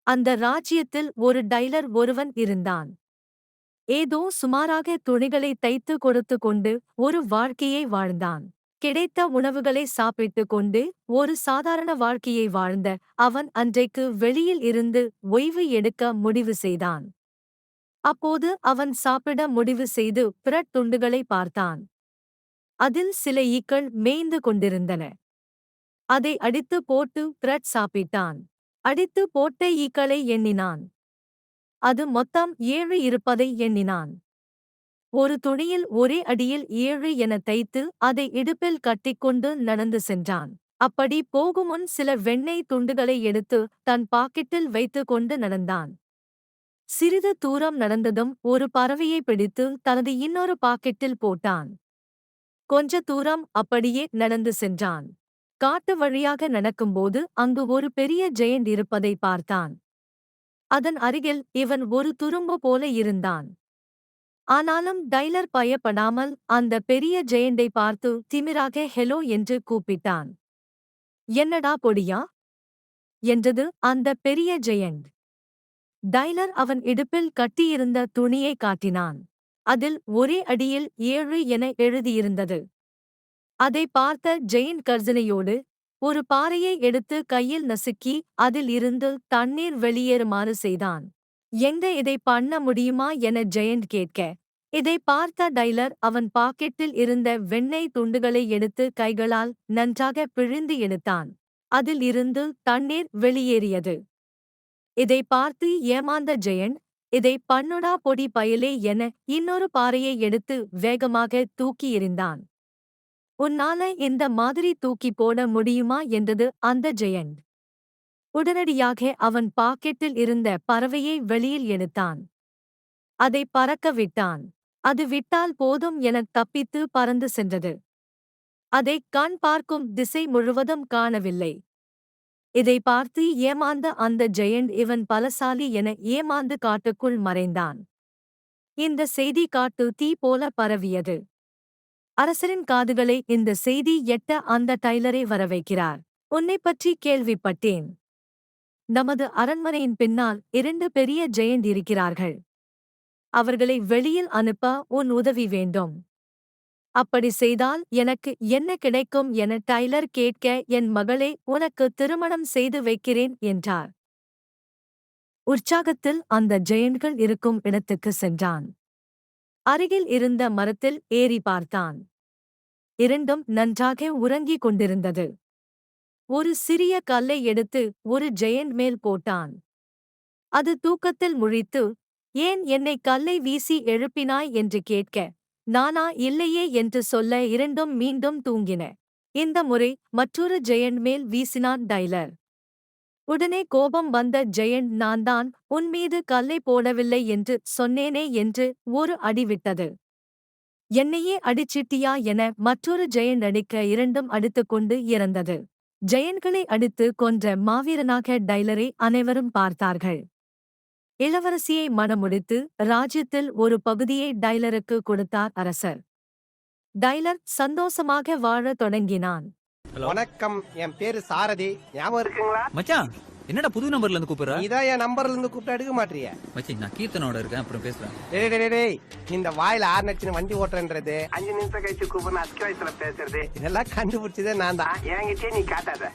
அந்த ராஜ்யத்தில் ஒரு டைலர் ஒருவன் இருந்தான். ஏதோ சுமாராக துணிகளை தைத்து கொடுத்து கொண்டு ஒரு வாழ்க்கையை வாழ்ந்தான். கிடைத்த உணவுகளை சாப்பிட்டுக் கொண்டு ஒரு சாதாரண வாழ்க்கையை வாழ்ந்த அவன் அன்றைக்கு வெளியில் இருந்து ஓய்வு எடுக்க முடிவு செய்தான். அப்போது அவன் சாப்பிட முடிவு செய்து பிரெட் துண்டுகளை பார்த்தான். அதில் சில ஈக்கள் மேய்ந்து கொண்டிருந்தன. அதை அடித்து போட்டு பிரெட் சாப்பிட்டான். அடித்து போட்ட ஈக்களை எண்ணினான். அது மொத்தம் 7 இருப்பதை எண்ணினான். ஒரு துணியில் ஒரே அடியில் 7 என தைத்து அதை இடுப்பில் கட்டிக்கொண்டு நடந்து சென்றான். அப்படி போகுமுன் சில வெண்ணெய் துண்டுகளை எடுத்து தன் பாக்கெட்டில் வைத்துக் கொண்டு நடந்தான். சிறிது தூரம் நடந்ததும் ஒரு பறவையை பிடித்து தனது இன்னொரு பாக்கெட்டில் போட்டான். கொஞ்ச தூரம் அப்படியே நடந்து சென்றான். காட்டு வழியாக நடக்கும்போது அங்கு ஒரு பெரிய ஜெயண்ட் இருப்பதை பார்த்தான். அதன் அருகில் இவன் ஒரு துரும்பு போல இருந்தான். ஆனாலும் டைலர் பயப்படாமல் அந்த பெரிய ஜெயண்டை பார்த்து திமிராக ஹெலோ என்று கூப்பிட்டான். என்னடா பொடியா என்றது அந்த பெரிய ஜெயண்ட். டைலர் அவன் இடுப்பில் கட்டியிருந்த துணியை காட்டினான். அதில் ஒரே அடியில் 7 என எழுதியிருந்தது. அதை பார்த்த ஜெயண்ட் கர்ஜனையோடு ஒரு பாறையை எடுத்து கையில் நசுக்கி அதில் இருந்து தண்ணீர் வெளியேறுமாறு செய்தான். எங்க இதை பண்ண முடியுமா என ஜெயண்ட் கேட்க, இதை பார்த்த டைலர் அவன் பாக்கெட்டில் இருந்த வெண்ணெய் துண்டுகளை எடுத்து கைகளால் நன்றாக பிழிந்து எடுத்தான். அதில் இருந்து தண்ணீர் வெளியேறியது. இதை பார்த்து ஏமாந்த ஜெயண்ட், இதை பண்ணுடா பொடி பயலே என இன்னொரு பாறையை எடுத்து வேகமாக தூக்கி எறிந்தான். உன்னால இந்த மாதிரி தூக்கி போட முடியுமா என்றது அந்த ஜெயண்ட். உடனடியாக அவன் பாக்கெட்டில் இருந்த பறவையை வெளியில் எடுத்தான். அதை பறக்க விட்டான். அது விட்டால் போதும் என தப்பித்து பறந்து சென்றது. அதை கண் பார்க்கும் திசை முழுவதும் காணவில்லை. இதை பார்த்து ஏமாந்த அந்த ஜெயண்ட் இவன் பலசாலி என ஏமாந்து காட்டுக்குள் மறைந்தான். இந்த செய்தி காட்டு தீ போல பரவியது. அரசரின் காதுகளை இந்த செய்தி எட்ட அந்த டைலரை வரவைக்கிறார். உன்னைப் பற்றி கேள்விப்பட்டேன். நமது அரண்மனையின் பின்னால் 2 பெரிய ஜெயண்ட் இருக்கிறார்கள். அவர்களை வெளியில் அனுப்ப உன் உதவி வேண்டும். அப்படி செய்தால் எனக்கு என்ன கிடைக்கும் என டைலர் கேட்க, என் மகளை உனக்கு திருமணம் செய்து வைக்கிறேன் என்றார். உற்சாகத்தில் அந்த ஜெயண்ட்கள் இருக்கும் இடத்துக்கு சென்றான். அருகில் இருந்த மரத்தில் ஏறி பார்த்தான். 2ம் நன்றாக உறங்கிக் கொண்டிருந்தது. ஒரு சிறிய கல்லை எடுத்து ஒரு ஜெயண்ட் மேல் போட்டான். அது தூக்கத்தில் முழித்து, ஏன் என்னை கல்லை வீசி எழுப்பினாய் என்று கேட்க, நானா இல்லையே என்று சொல்ல 2ம் மீண்டும் தூங்கின. இந்த முறை மற்றொரு ஜெயண்ட் மேல் வீசினான் டைலர். உடனே கோபம் வந்த ஜெயண்ட், நான் தான் உன் மீது கல்லை போடவில்லை என்று சொன்னேனே என்று ஒரு அடி விட்டது. என்னையே அடிச்சிட்டியா என மற்றொரு ஜெயண்ட் அடிக்க 2ம் அடித்துக்கொண்டு இறந்தது. ஜெயண்ட்களை அடித்து கொன்ற மாவீரனாக டைலரை அனைவரும் பார்த்தார்கள். இளவரசியை மணமுடித்து ராஜ்யத்தில் ஒரு பகுதியை டைலருக்கு கொடுத்தார் அரசர். டைலர் சந்தோஷமாக வாழத் தொடங்கினான். ஹலோ வணக்கம், என் பேரு சாரதி. ஞாபகம் இருக்குங்களா? மச்சான், என்னடா புது நம்பர்ல இருந்து கூப்பிடுற? இதான் என் நம்பர்ல இருந்து கூப்பிட்டு எடுக்க மாட்டிய. மச்சி, நான் கீர்த்தனோட இருக்கேன், அப்புறம் பேசுறேன். டேய் டேய் டேய் டேய், இந்த வாயில 6 நச்சுன்னு வண்டி ஓட்டுறன்றது, 5 நிமிஷம் கழிச்சு கூப்பிட்டு அஸ்கி வயசுல பேசுறது, இதெல்லாம் கண்டுபிடிச்சதே நான் தான். என்கிட்டயே நீ காட்டாத.